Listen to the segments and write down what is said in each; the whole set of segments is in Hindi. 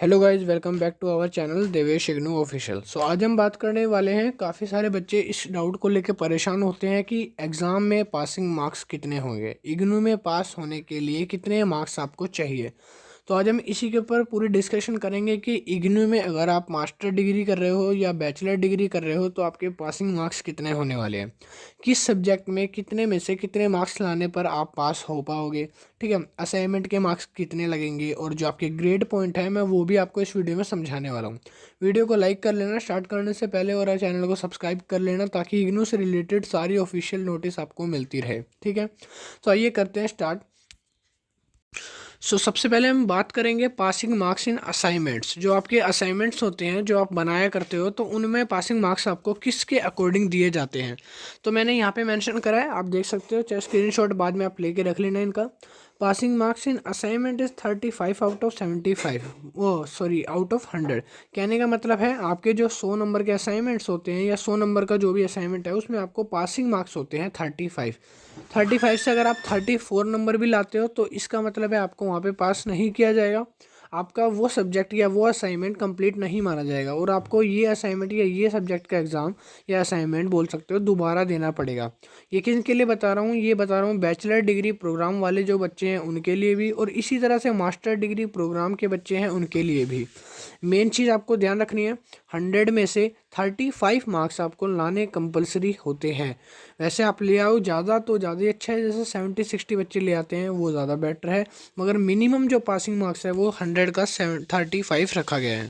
Hello guys, welcome back to our channel Devesh IGNOU official. आज हम बात करने वाले हैं, काफ़ी सारे बच्चे इस डाउट को लेकर परेशान होते हैं कि एग्ज़ाम में पासिंग मार्क्स कितने होंगे, इग्नू में पास होने के लिए कितने मार्क्स आपको चाहिए। तो आज हम इसी के ऊपर पूरी डिस्कशन करेंगे कि इग्नू में अगर आप मास्टर डिग्री कर रहे हो या बैचलर डिग्री कर रहे हो तो आपके पासिंग मार्क्स कितने होने वाले हैं, किस सब्जेक्ट में कितने में से कितने मार्क्स लाने पर आप पास हो पाओगे। ठीक है, असाइनमेंट के मार्क्स कितने लगेंगे और जो आपके ग्रेड पॉइंट है मैं वो भी आपको इस वीडियो में समझाने वाला हूँ। वीडियो को लाइक कर लेना स्टार्ट करने से पहले और चैनल को सब्सक्राइब कर लेना ताकि इग्नू से रिलेटेड सारी ऑफिशियल नोटिस आपको मिलती रहे। ठीक है, तो आइए करते हैं स्टार्ट। सबसे पहले हम बात करेंगे पासिंग मार्क्स इन असाइनमेंट्स। जो आपके असाइनमेंट्स होते हैं जो आप बनाया करते हो तो उनमें पासिंग मार्क्स आपको किसके अकॉर्डिंग दिए जाते हैं। तो मैंने यहाँ पे मेंशन करा है, आप देख सकते हो, चाहे स्क्रीनशॉट बाद में आप लेके रख लेना इनका। Passing marks in assignment is 35 out of 75, out of 100। कहने का मतलब है आपके जो 100 नंबर के असाइनमेंट्स होते हैं या 100 नंबर का जो भी असाइनमेंट है उसमें आपको पासिंग मार्क्स होते हैं 35। 35 से अगर आप 34 नंबर भी लाते हो तो इसका मतलब है आपको वहाँ पे पास नहीं किया जाएगा, आपका वो सब्जेक्ट या वो असाइनमेंट कंप्लीट नहीं माना जाएगा और आपको ये असाइनमेंट या ये सब्जेक्ट का एग्ज़ाम या असाइनमेंट बोल सकते हो दोबारा देना पड़ेगा। ये किन के लिए बता रहा हूँ, ये बता रहा हूँ बैचलर डिग्री प्रोग्राम वाले जो बच्चे हैं उनके लिए भी, और इसी तरह से मास्टर डिग्री प्रोग्राम के बच्चे हैं उनके लिए भी। मेन चीज़ आपको ध्यान रखनी है, 100 में से 35 मार्क्स आपको लाने कंपलसरी होते हैं। वैसे आप ले आओ ज़्यादा तो ज़्यादा ही अच्छा है, जैसे 70-60 बच्चे ले आते हैं वो ज़्यादा बेटर है, मगर मिनिमम जो पासिंग मार्क्स है वो 100 का 35 रखा गया है।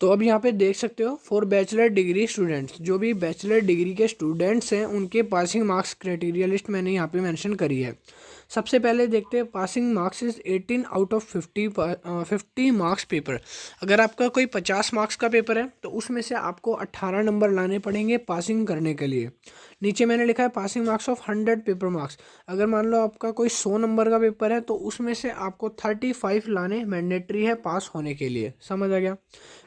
तो अब यहाँ पे देख सकते हो, फॉर बैचलर डिग्री स्टूडेंट्स, जो भी बैचलर डिग्री के स्टूडेंट्स हैं उनके पासिंग मार्क्स क्राइटेरिया लिस्ट मैंने यहाँ पे मेंशन करी है। सबसे पहले देखते हैं passing marks is 18 out of 50 marks paper. अगर आपका कोई 50 मार्क्स का पेपर है तो उसमें से आपको 18 नंबर लाने पड़ेंगे पासिंग करने के लिए। नीचे मैंने लिखा है passing marks of 100 paper marks. अगर मान लो आपका कोई 100 नंबर का पेपर है तो उसमें से आपको 35 लाने मैंडेटरी है पास होने के लिए। समझ आ गया।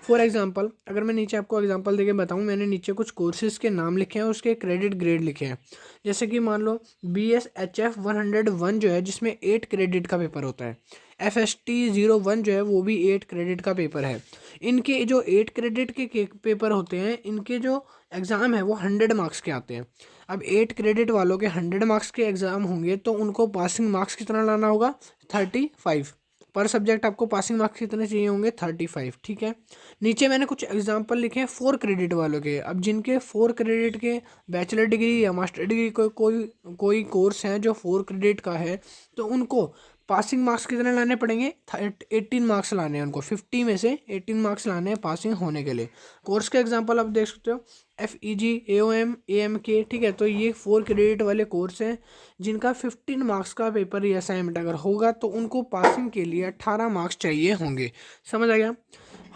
फॉर एग्जांपल, अगर मैं नीचे आपको एग्जांपल देके बताऊं, मैंने नीचे कुछ कोर्सेज के नाम लिखे हैं, उसके क्रेडिट ग्रेड लिखे हैं। जैसे कि मान लो BSHF 101 जो है जिसमें 8 क्रेडिट का पेपर होता है, FST 01 जो है वो भी 8 क्रेडिट का पेपर है। इनके जो 8 क्रेडिट के पेपर होते हैं, इनके जो एग्ज़ाम है वो 100 मार्क्स के आते हैं। अब 8 क्रेडिट वालों के 100 मार्क्स के एग्ज़ाम होंगे तो उनको पासिंग मार्क्स कितना लाना होगा, 35। पर सब्जेक्ट आपको पासिंग मार्क्स कितने चाहिए होंगे, 35। ठीक है, नीचे मैंने कुछ एग्जांपल लिखे हैं 4 क्रेडिट वालों के। अब जिनके 4 क्रेडिट के बैचलर डिग्री या मास्टर डिग्री कोई कोर्स है जो 4 क्रेडिट का है तो उनको पासिंग मार्क्स कितने लाने पड़ेंगे, 18 मार्क्स लाने हैं उनको। 50 में से 18 मार्क्स लाने हैं पासिंग होने के लिए। कोर्स के एग्जांपल आप देख सकते हो, FEG, AOM, AMK। ठीक है, तो ये 4 क्रेडिट वाले कोर्स हैं जिनका 15 मार्क्स का पेपर या असाइनमेंट अगर होगा तो उनको पासिंग के लिए 18 मार्क्स चाहिए होंगे। समझ आ गया।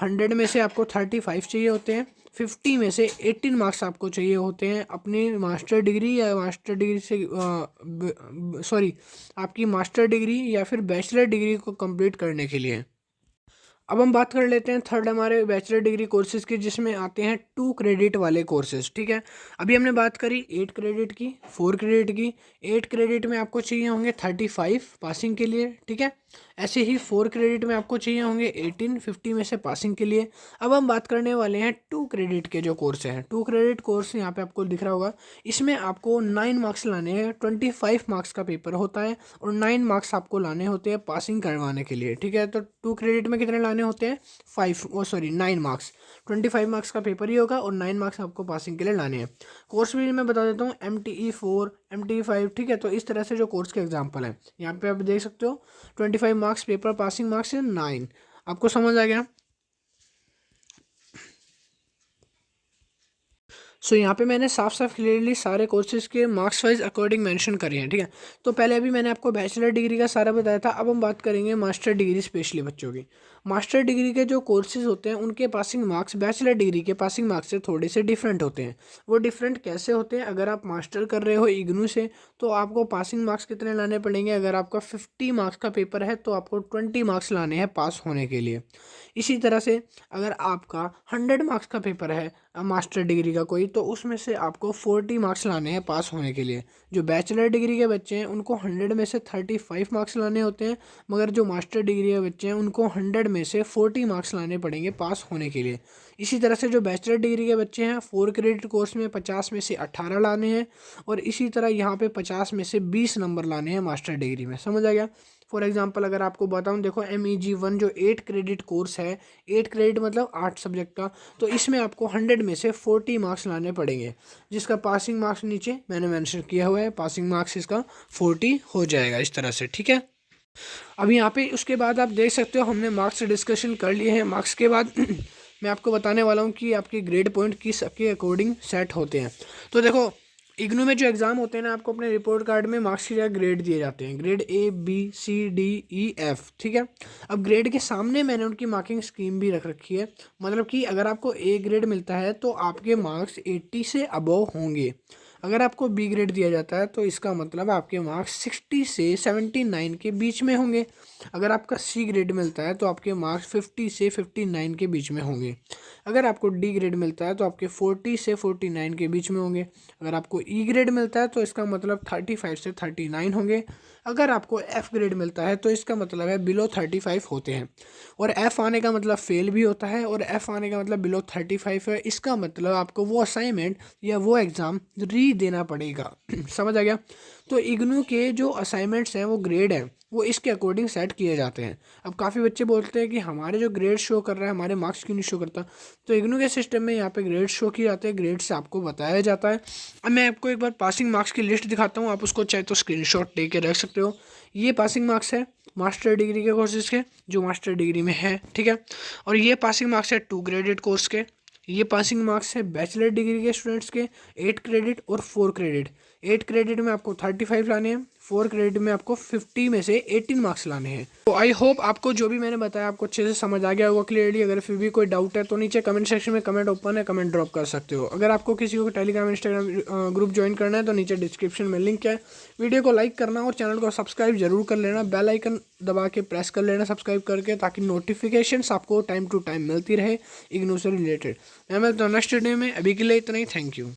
100 में से आपको 35 चाहिए होते हैं, 50 में से 18 मार्क्स आपको चाहिए होते हैं अपनी मास्टर डिग्री या मास्टर डिग्री से आपकी मास्टर डिग्री या फिर बैचलर डिग्री को कंप्लीट करने के लिए। अब हम बात कर लेते हैं थर्ड हमारे बैचलर डिग्री कोर्सेज की, जिसमें आते हैं 2 क्रेडिट वाले कोर्सेज। ठीक है, अभी हमने बात करी 8 क्रेडिट की, 4 क्रेडिट की। 8 क्रेडिट में आपको चाहिए होंगे 35 पासिंग के लिए। ठीक है, ऐसे ही 4 क्रेडिट में आपको चाहिए होंगे 18, 50 में से पासिंग के लिए। अब हम बात करने वाले हैं 2 क्रेडिट के जो कोर्स हैं। 2 क्रेडिट कोर्स यहाँ पे आपको दिख रहा होगा, इसमें आपको 9 मार्क्स लाने हैं। 25 मार्क्स का पेपर होता है और 9 मार्क्स आपको लाने होते हैं पासिंग करवाने के लिए। ठीक है, तो 2 क्रेडिट में कितने लाने होते हैं, 9 मार्क्स। 25 मार्क्स का पेपर ही होगा और 9 मार्क्स आपको पासिंग के लिए लाने हैं। कोर्स भी मैं बता देता हूँ, MTE 4, MTE 5। ठीक है, तो इस तरह से जो कोर्स के एग्जाम्पल हैं यहाँ पे आप देख सकते हो। 25 मार्क्स पेपर, पासिंग मार्क्स है 9। आपको समझ आ गया। यहाँ पे मैंने साफ साफ क्लियरली सारे कोर्सेज के मार्क्स वाइज अकॉर्डिंग मेंशन करे हैं। ठीक है, तो पहले अभी मैंने आपको बैचलर डिग्री का सारा बताया था, अब हम बात करेंगे मास्टर डिग्री स्पेशली बच्चों की। मास्टर डिग्री के जो कोर्सेज होते हैं उनके पासिंग मार्क्स बैचलर डिग्री के पासिंग मार्क्स से थोड़े से डिफरेंट होते हैं। वो डिफरेंट कैसे होते हैं, अगर आप मास्टर कर रहे हो इग्नू से तो आपको पासिंग मार्क्स कितने लाने पड़ेंगे, अगर आपका 50 मार्क्स का पेपर है तो आपको 20 मार्क्स लाने हैं पास होने के लिए। इसी तरह से अगर आपका 100 मार्क्स का पेपर है मास्टर डिग्री का कोई, तो उसमें से आपको 40 मार्क्स लाने हैं पास होने के लिए। जो बैचलर डिग्री के बच्चे हैं उनको 100 में से 35 मार्क्स लाने होते हैं, मगर जो मास्टर डिग्री के बच्चे हैं उनको 100 में से 40 मार्क्स लाने पड़ेंगे पास होने के लिए। इसी तरह से जो बैचलर डिग्री के बच्चे हैं 4 क्रेडिट कोर्स में 50 में से 18 लाने हैं, और इसी तरह यहाँ पे 50 में से 20 नंबर लाने हैं मास्टर डिग्री में। समझ आ गया। फॉर एग्जांपल अगर आपको बताऊं, देखो MEG1 जो 8 क्रेडिट कोर्स है, 8 क्रेडिट मतलब 8 सब्जेक्ट का, तो इसमें आपको 100 में से 40 मार्क्स लाने पड़ेंगे, जिसका पासिंग मार्क्स नीचे मैंने मेंशन किया हुआ है। पासिंग मार्क्स इसका 40 हो जाएगा इस तरह से, ठीक है। अब यहाँ पे उसके बाद आप देख सकते हो हमने मार्क्स डिस्कशन कर लिए हैं। मार्क्स के बाद मैं आपको बताने वाला हूँ कि आपके ग्रेड पॉइंट किस के अकॉर्डिंग सेट होते हैं। तो देखो इग्नू में जो एग्ज़ाम होते हैं ना, आपको अपने रिपोर्ट कार्ड में मार्क्स की जगह ग्रेड दिए जाते हैं, grade A B C D E F, ठीक है। अब ग्रेड के सामने मैंने उनकी मार्किंग स्कीम भी रख रखी है, मतलब कि अगर आपको A ग्रेड मिलता है तो आपके मार्क्स 80 से अबव होंगे। अगर आपको B ग्रेड दिया जाता है तो इसका मतलब आपके मार्क्स 60 से 79 के बीच में होंगे। अगर आपका C ग्रेड मिलता है तो आपके मार्क्स 50 से 59 के बीच में होंगे। अगर आपको D ग्रेड मिलता है तो आपके 40 से 49 के बीच में होंगे। अगर आपको E ग्रेड मिलता है तो इसका मतलब 35 से 39 होंगे। अगर आपको F ग्रेड मिलता है तो इसका मतलब है बिलो 35 होते हैं। और F आने का मतलब फेल भी होता है, और F आने का मतलब बिलो 35 है। इसका मतलब आपको वो असाइनमेंट या वो एग्ज़ाम री देना पड़ेगा। समझ आ गया। तो इग्नू के जो असाइनमेंट्स हैं वो ग्रेड हैं, वो इसके अकॉर्डिंग सेट किए जाते हैं। अब काफ़ी बच्चे बोलते हैं कि हमारे जो ग्रेड शो कर रहा है हमारे मार्क्स क्यों नहीं शो करता। तो इग्नू के सिस्टम में यहाँ पे ग्रेड शो किए जाते हैं, ग्रेड से आपको बताया जाता है। अब मैं आपको एक बार पासिंग मार्क्स की लिस्ट दिखाता हूँ, आप उसको चाहे तो स्क्रीनशॉट लेके रख सकते हो। ये पासिंग मार्क्स है मास्टर डिग्री के कोर्सेज़ के जो मास्टर डिग्री में है, ठीक है। और ये पासिंग मार्क्स है 2 ग्रेडेड कोर्स के। ये पासिंग मार्क्स है बैचलर डिग्री के स्टूडेंट्स के 8 क्रेडिट और 4 क्रेडिट। 8 क्रेडिट में आपको 35 लाने हैं, 4 क्रेडिट में आपको 50 में से 18 मार्क्स लाने हैं। तो आई होप आपको जो भी मैंने बताया आपको अच्छे से समझ आ गया होगा क्लियरली। अगर फिर भी कोई डाउट है तो नीचे कमेंट सेक्शन में कमेंट ओपन है, कमेंट ड्रॉप कर सकते हो। अगर आपको किसी को टेलीग्राम इंस्टाग्राम ग्रुप ज्वाइन करना है तो नीचे डिस्क्रिप्शन में लिंक है। वीडियो को लाइक करना और चैनल को सब्सक्राइब जरूर कर लेना, बेल आइकन दबा के प्रेस कर लेना सब्सक्राइब करके, ताकि नोटिफिकेशंस आपको टाइम टू टाइम मिलती रहे इग्नू से रिलेटेड। मैं मिलता हूँ नेक्स्ट वीडियो में, अभी के लिए इतना ही। Thank you.